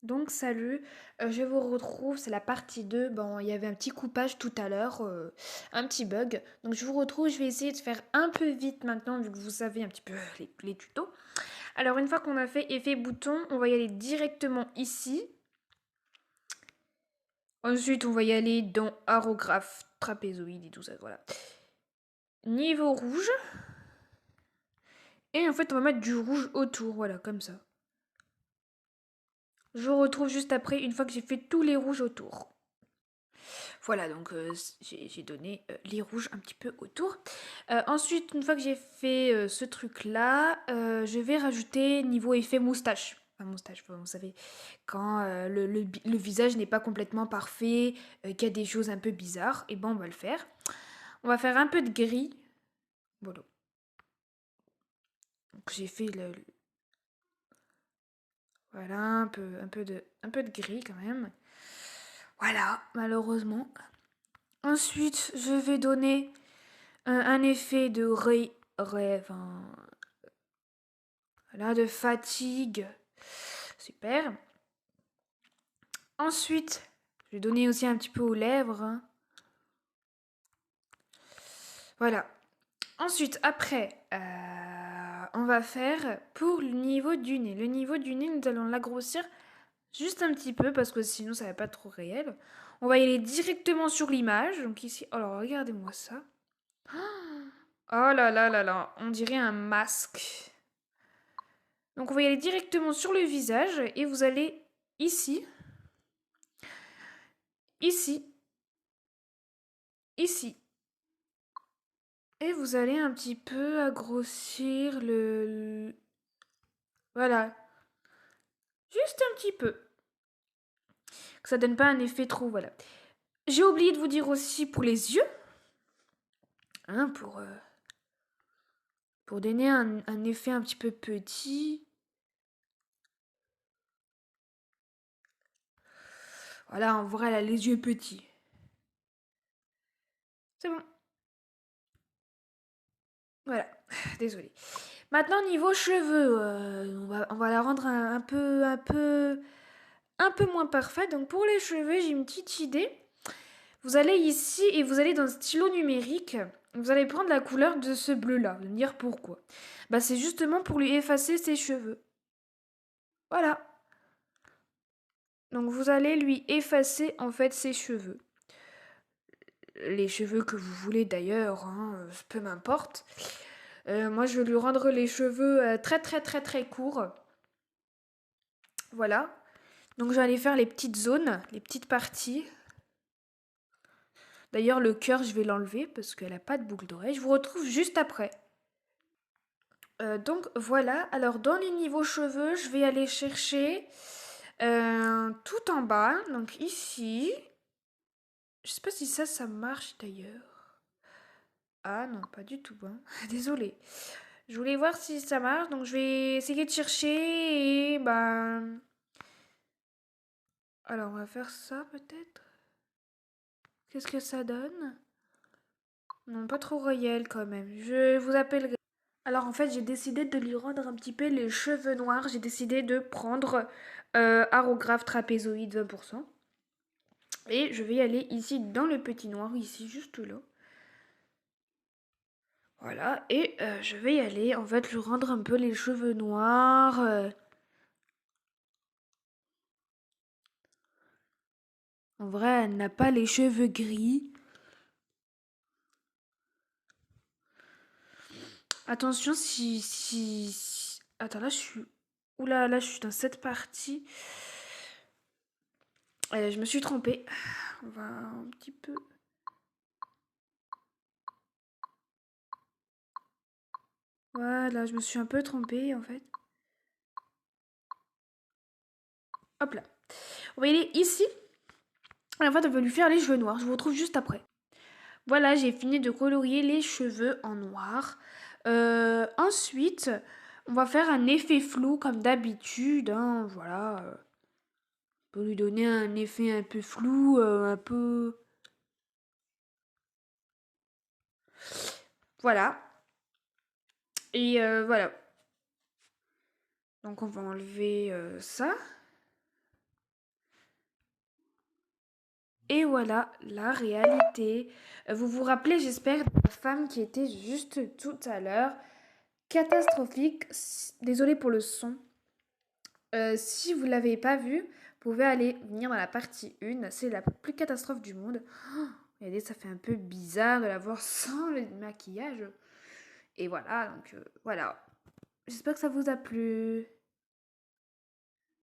Donc salut, je vous retrouve, c'est la partie 2. Bon, il y avait un petit coupage tout à l'heure, un petit bug. Donc je vous retrouve, je vais essayer de faire un peu vite maintenant, vu que vous savez un petit peu les tutos. Alors une fois qu'on a fait effet bouton, on va y aller directement ici. Ensuite, on va y aller dans aérographe, trapézoïde et tout ça, voilà. Niveau rouge. Et en fait, on va mettre du rouge autour, voilà, comme ça. Je vous retrouve juste après, une fois que j'ai fait tous les rouges autour. Voilà, donc j'ai donné les rouges un petit peu autour. Ensuite, une fois que j'ai fait ce truc-là, je vais rajouter niveau effet moustache. Enfin, moustache, vous savez, quand le visage n'est pas complètement parfait, qu'il y a des choses un peu bizarres, et ben on va le faire. On va faire un peu de gris. Voilà. Donc j'ai fait voilà, un peu de gris quand même. Voilà, malheureusement. Ensuite, je vais donner un effet de enfin, voilà, de fatigue. Super. Ensuite, je vais donner aussi un petit peu aux lèvres, hein. Voilà. Ensuite, après, on va faire pour le niveau du nez. Le niveau du nez, nous allons l'agrossir juste un petit peu parce que sinon ça va pas être trop réel. On va y aller directement sur l'image. Donc ici, alors regardez-moi ça. Oh là là là là, on dirait un masque. Donc on va y aller directement sur le visage et vous allez ici, ici, ici. Et vous allez un petit peu grossir voilà. Juste un petit peu. Que ça donne pas un effet trop, voilà. J'ai oublié de vous dire aussi pour les yeux. Hein, pour donner un effet un petit peu petit. Voilà, en vrai, elle a les yeux petits. C'est bon. Voilà. Désolée. Maintenant, niveau cheveux, on va la rendre un peu moins parfaite. Donc, pour les cheveux, j'ai une petite idée. Vous allez ici et vous allez dans le stylo numérique. Vous allez prendre la couleur de ce bleu-là. Vous allez me dire pourquoi. Bah, c'est justement pour lui effacer ses cheveux. Voilà. Donc, vous allez lui effacer en fait ses cheveux. Les cheveux que vous voulez d'ailleurs, hein, peu m'importe. Moi, je vais lui rendre les cheveux très très très très courts. Voilà. Donc, je vais aller faire les petites zones, les petites parties. D'ailleurs, le cœur, je vais l'enlever parce qu'elle n'a pas de boucle d'oreille. Je vous retrouve juste après. Donc voilà, alors dans les niveaux cheveux, je vais aller chercher tout en bas, donc ici. Je sais pas si ça marche d'ailleurs. Ah non, pas du tout, hein. Désolée. Je voulais voir si ça marche, donc je vais essayer de chercher et bah... Alors on va faire ça peut-être. Qu'est-ce que ça donne? Non, pas trop réel quand même. Je vous appellerai. Alors en fait, j'ai décidé de lui rendre un petit peu les cheveux noirs. J'ai décidé de prendre Aérographe trapézoïde 20%. Et je vais aller ici dans le petit noir, ici juste là. Voilà, et je vais y aller en fait lui rendre un peu les cheveux noirs. En vrai, elle n'a pas les cheveux gris. Attention Attends, là je suis... Oula, là je suis dans cette partie. Je me suis trompée. On va un petit peu... Voilà, je me suis un peu trompée en fait. Hop là. On va y aller ici. Et en fait, on va lui faire les cheveux noirs. Je vous retrouve juste après. Voilà, j'ai fini de colorier les cheveux en noir. Ensuite, on va faire un effet flou comme d'habitude, hein, voilà. Pour lui donner un effet un peu flou, un peu... Voilà. Et voilà. Donc on va enlever ça. Et voilà la réalité. Vous vous rappelez, j'espère, de la femme qui était juste tout à l'heure. Catastrophique. Désolée pour le son. Si vous ne l'avez pas vu, vous pouvez aller venir dans la partie 1. C'est la plus catastrophe du monde. Oh, regardez, ça fait un peu bizarre de la voir sans le maquillage. Et voilà, donc voilà. J'espère que ça vous a plu.